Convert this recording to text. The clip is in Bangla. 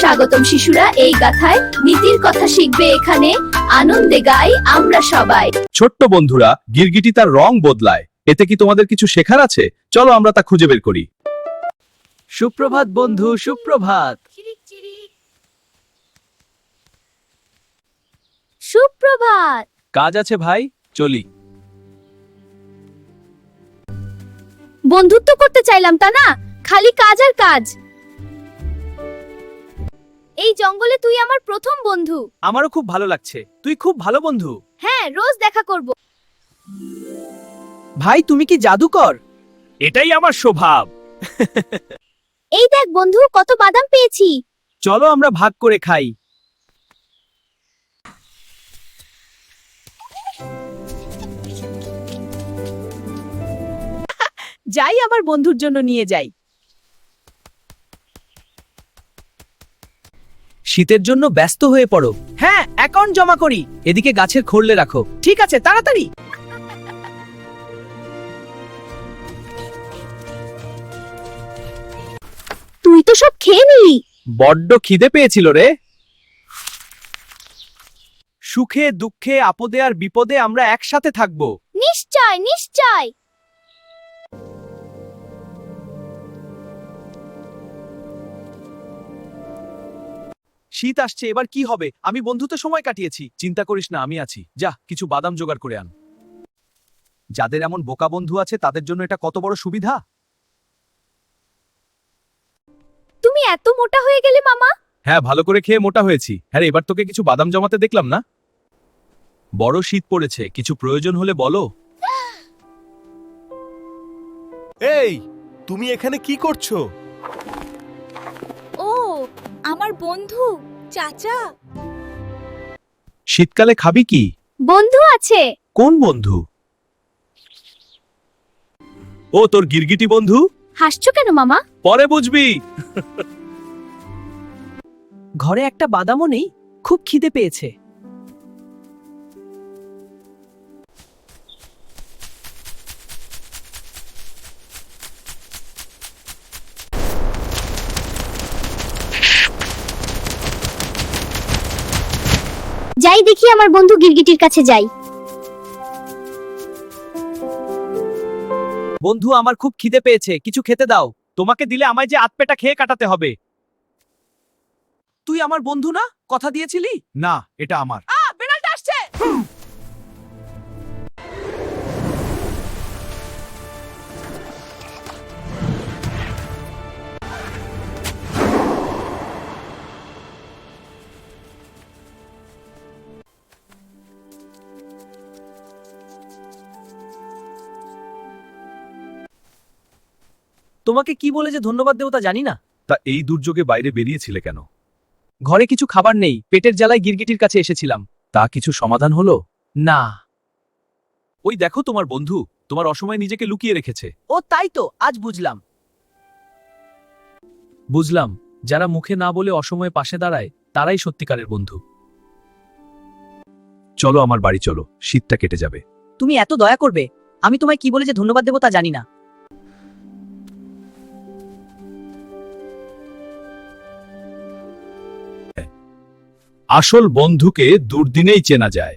স্বাগতম শিশুরা এই গাথায় নীতির কথা শিখবে এখানে আনন্দে গাই আমরা সবাই। ছোট্ট বন্ধুরা, গিরগিটি তার রং বদলায়, এতে কি তোমাদের কিছু শেখার আছে? চলো আমরা তা খুঁজে বের করি। সুপ্রভাত বন্ধু, সুপ্রভাত। সুপ্রভাত। কাজ আছে ভাই, চলি। বন্ধুত্ব করতে চাইলাম তা না, খালি কাজ আর কাজ। এই জঙ্গলে তুই আমার প্রথম বন্ধু। আমারও খুব ভালো লাগছে, তুই খুব ভালো বন্ধু। হ্যাঁ, রোজ দেখা করব। ভাই তুমি কি জাদুকর? এটাই আমার স্বভাব। এই দেখ বন্ধু, কত বাদাম পেয়েছি। চলো আমরা ভাগ করে খাই। যাই আমার বন্ধুর জন্য নিয়ে যাই। শীতের জন্য ব্যস্ত হয়ে পড়ো। হ্যাঁ, অ্যাকাউন্ট জমা করি। এদিকে গাছের খোরলে রাখো। ঠিক আছে, তাড়াতাড়ি। তুই তো সব খেয়ে নিলি। বড্ড খিদে পেয়েছিল রে। সুখে দুঃখে আপদে আর বিপদে আমরা একসাথে থাকবো। নিশ্চয় নিশ্চয়। শীত আসছে, এবার কি হবে? আমি বন্ধুতে সময় কাটিয়েছি। চিন্তা করিস না, আমি আছি। যা, কিছু বাদাম জোগাড় করে আন। যাদের এমন বোকা বন্ধু আছে তাদের জন্য এটা কত বড় সুবিধা। তুমি এত মোটা হয়ে গেলে মামা। হ্যাঁ, ভালো করে খেয়ে মোটা হয়েছি। হ্যাঁ, এবার তোকে কিছু বাদাম জমাতে দেখলাম না। বড় শীত পড়েছে, কিছু প্রয়োজন হলে বলো। এই, তুমি এখানে কি করছো? ও, আমার বন্ধু চাচা। শীতকালে খাবি কি? বন্ধু আছে। কোন বন্ধু? ও, তোর গিরগিটি বন্ধু। হাসছো কেন মামা? পরে বুঝবি। ঘরে একটা বাদামও নেই, খুব খিদে পেয়েছে। যাই দেখি আমার বন্ধু গিরগিটির কাছে যাই। বন্ধু, আমার খুব খিদে পেয়েছে, কিছু খেতে দাও। তোমাকে দিলে আমায় যে আতপেটা খেয়ে কাটাতে হবে। তুই আমার বন্ধু না? কথা দিয়েছিলি। না, এটা আমার। বিড়ালটা আসছে। তোমাকে কি বলে যে ধন্যবাদ দেব তা জানি না। তা এই দুর্যোগে বাইরে বেরিয়েছিলে কেন? ঘরে কিছু খাবার নেই, পেটের জ্বালায় গিরগিটির কাছে এসেছিলাম। তা কিছু সমাধান হলো? না। ওই দেখো, তোমার বন্ধু তোমার অসময়ে নিজেকে লুকিয়ে রেখেছে। ও তাই তো, আজ বুঝলাম। বুঝলাম, যারা মুখে না বলে অসময়ে পাশে দাঁড়ায় তারাই সত্যিকারের বন্ধু। চলো আমার বাড়ি চলো, শীতটা কেটে যাবে। তুমি এত দয়া করবে, আমি তোমায় কি বলে যে ধন্যবাদ দেব তা জানি না। আসল বন্ধুকে দুর্দিনেই চেনা যায়।